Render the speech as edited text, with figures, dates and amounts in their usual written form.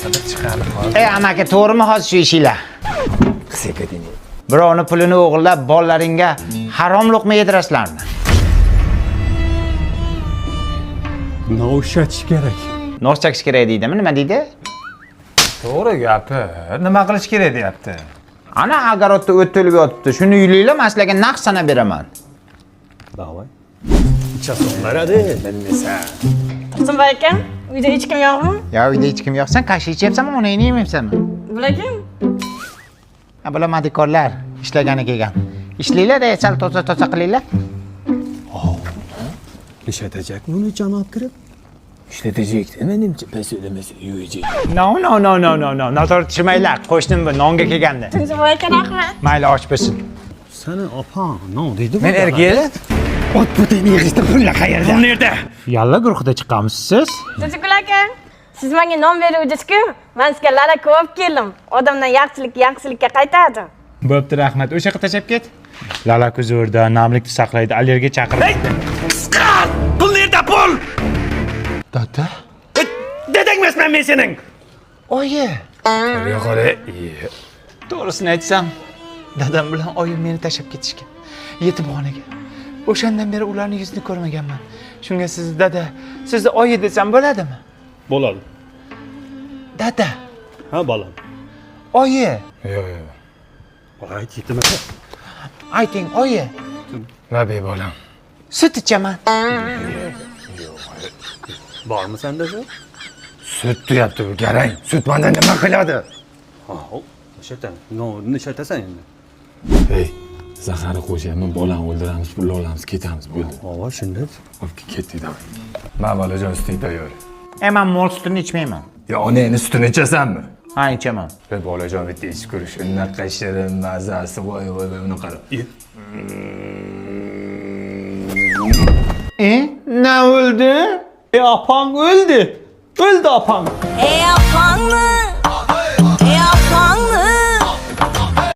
bo'lsa-da chiqarib hozir. Ey amaki, to'g'rimi hozir shu ishinglar? Sekadini. Birovni pulini o'g'irlab, bolalaringga harom luqma yedirasizlarmi? No'shatish kerak. Nos chakish kerak deydimi? Nima deydi? To'g'ri gapi. Nima qilish kerak deyapti? Ana agarodda o't to'lib yotibdi. Shuni uylaylar, men sizlarga naqd sanab beraman. Davay. Ichasizlar-a, bilmasa. Tursunboy aka, uyda hech kim yo'qmi? Ya uyda hech kim yo'qsan, kashi ichyapsanmi, onangni yemayapsanmi? Bular kim? Ha, bular madikorlar, ishlagani kelgan. Ishlanglar-da, sal toza qilinglar. Ishlatajak buni janob kirib. Ishlatajak, menimcha past o'lamasa yuyajak. No. Noto'g'ri tushmanglar. Qo'shnim bu nonga kelganda. Tursunboy aka, rahmat. Mayli, och bo'lsin. Sani opang, non deydi. Men erga ot butini yig'ishda pullar qayerda? Bu yerda. Yalla guruhida chiqamiz siz. Tursunboy aka, siz menga non beruvdingiz-ku, men sizga lala ko'p keldim. Odamdan yaxshilikka qaytadi. Bo'pti, rahmat. O'sha yoqqa tashab ket. Lala kuzurda, namlikni saqlaydi, allergiya chaqiradi. Pul nerda pul? Dada? Dedang emasman men sening. Oyi. yo'qore. To'g'risini aytsam, dadam bilan oyim meni tashab ketishgan. Yetimxonaga. O'shandan beri ularning yuzini ko'rmaganman. Shunga siz dada, sizni oyi desam bo'ladimi? Bo'ladi. Dada, Ha, bolam. oyi. Yo'q. Ayt yetimasa. Ayting, oyi. Nabi bolam. Sut ichaman. Bormi senda shu? Sut tuyapti bu garang. Sut mendan nima qiladi? Ha, ishataman. Nonni ishatasan endi. Hey, zahari qo'shyapman, bolani o'ldiramiz, pulni olamiz, ketamiz, bo'ldi. Havo shunday. Olib ketdik davay. Men bolajon suting tayyor. Men mol sutini ichmayman. Ya onangni sutini ichasanmi? Ha, ichaman. Ey bolajon bitta ichib ko'rish. Shunaqa shirin mazasi, voy uni qara. Ne öldü? Apang öldü. Öldü apang. Ey apangni